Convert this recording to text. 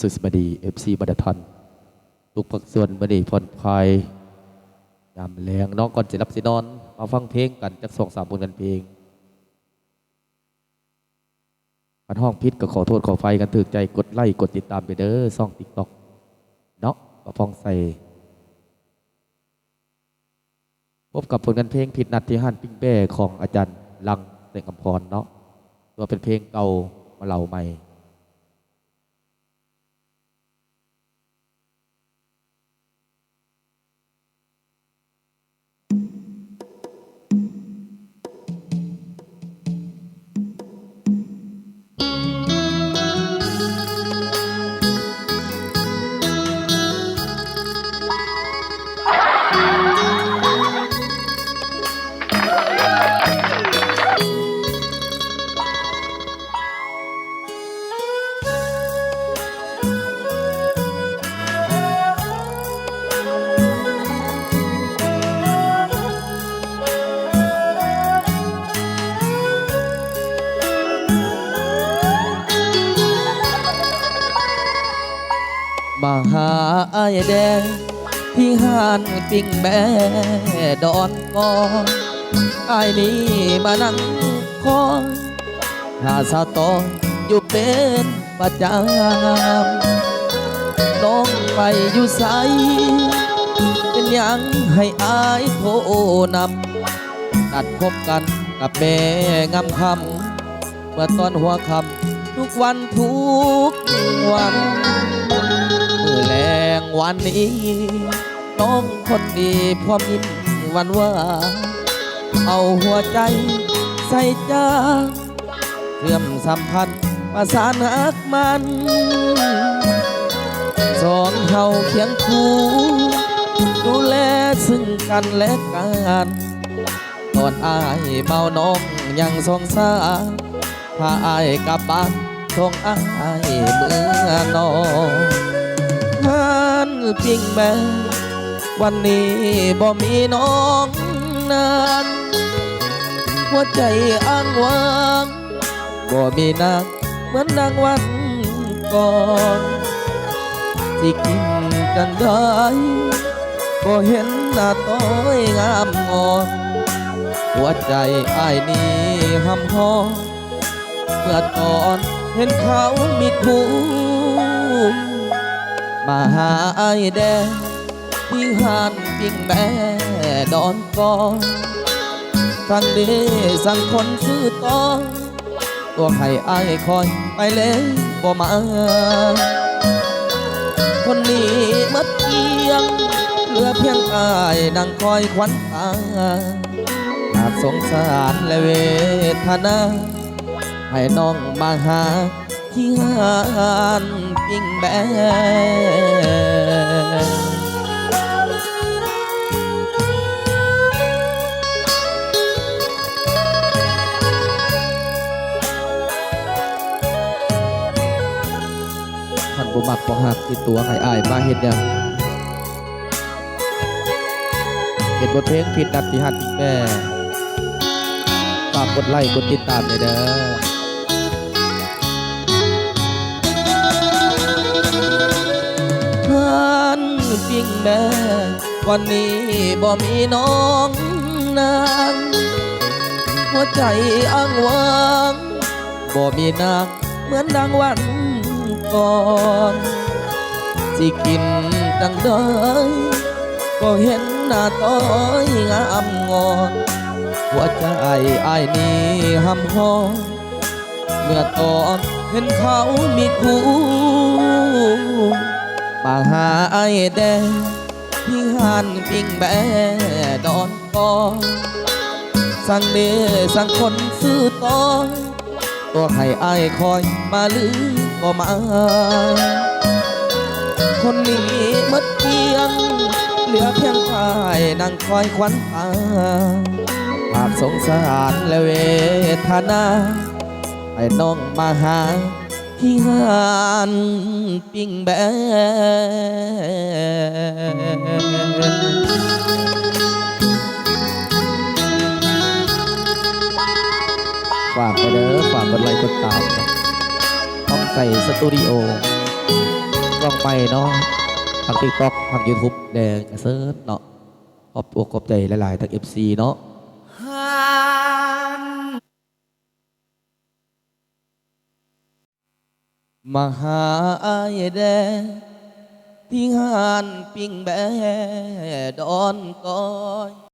สุสบดีFC บัตทอนทุกภาคส่วนบดีผ่อนคลายยามแรงน้องก่อนจะรับสินอนมาฟังเพลงกันจาก2-3บทกันเพลงกันห้องพิษก็ขอโทษขอไฟกันถึกใจกดไลค์กดติดตามไปเด้อซ่องติ๊กต็อกเนาะมาฟังใส่พบกับผลกันเพลงผิดนัดที่ห้านปิ้งแบ้ของอาจารย์ลังเต่งคำพรเนาะตัวเป็นเพลงเก่ามาเล่าใหม่มาหาไอ้แดงที่ห้านปิ้งแม่ดอนก่อนไอ้นี้มานั่งคอยหาสาวตอนอยู่เป็นประจำน้องไปอยู่ใสเป็นยังให้อายโทรนำนัดพบกันกับแม่งามคำเมื่อตอนหัวค่ำทุกวันวันมือแรงวันนี้น้องคนดีพร้อมยิ้มวันว่าเอาหัวใจใส่ใจเชื่อมสัมพันธ์ประสานหักมันสองเฮาเคียงคู่ดูแลซึ่งกันและกันตอนอายเมาน้องยังสงสารพาอายกลับบ้านส่งอายเมื่อนอนงานปิ้งแม่วันนี้บ่มีน้องนานหัวใจอ้างว้างบ่มีนางเหมือนนางวันก่อนสิกินกันได้บ่เห็นหน้าต้อยงามงอนหัวใจอ้ายนี้หำหอเมื่อตอนเห็นเขามีคู่มาหาไอ้แดงที่ห้านปิ้งแม่ดอนก่อนสั่งเดสั่งคนซื้อต่อตัวให้ไอ้คอยไปเลยบ่มาคนนี้มัดเกียงเหลือเพียงอายนั่งคอยควันตาหากสงสารและเวทนาให้น้องมาหาที่ห้านปิ้งแม่ท่านบ่มักบ่ฮักที่ตัวให้อายมาเฮ็ดหยังเฮ็ดบทเพลงผิดนัดที่ห้านปิ้งแม่ฝากกดไลค์กดติดตามด้วยเด้อปิ้งแม่วันนี้บ่มีน้องนางหัวใจอ้างว้างบ่มีนางเหมือนดังวันก่อนสิกินตั้งได้ก็เห็นหน้าต้อยงามงอนหัวใจอ้ายนี้หำหอเมื่อตอนเห็นเขามีคู่มาหาไอ้แดงที่ห้านปิ้งแม่ดอนก่อนสั่งเดสั่งคนซื้อต่อตัวให้ไอ้คอยมาลือก็มาคนนี้มัดเกียงเหลือเพียงกายนั่งคอยควันตาภาพสงสารและเวทนาให้น้องมาหาที่ห้านปิ้งแบ่ฝากไปเด้อฝากกดไลค์กดตามต้องใส่สตูดิโอ ช่องใหม่เนาะทางติ๊กต็อกทางยูทูบแดงกระเซิร์ชเนาะขอบอกขอบใจหลายๆทาง FC เนาะมาหาอายแดงที่งานปิ้งแบดอนก้อย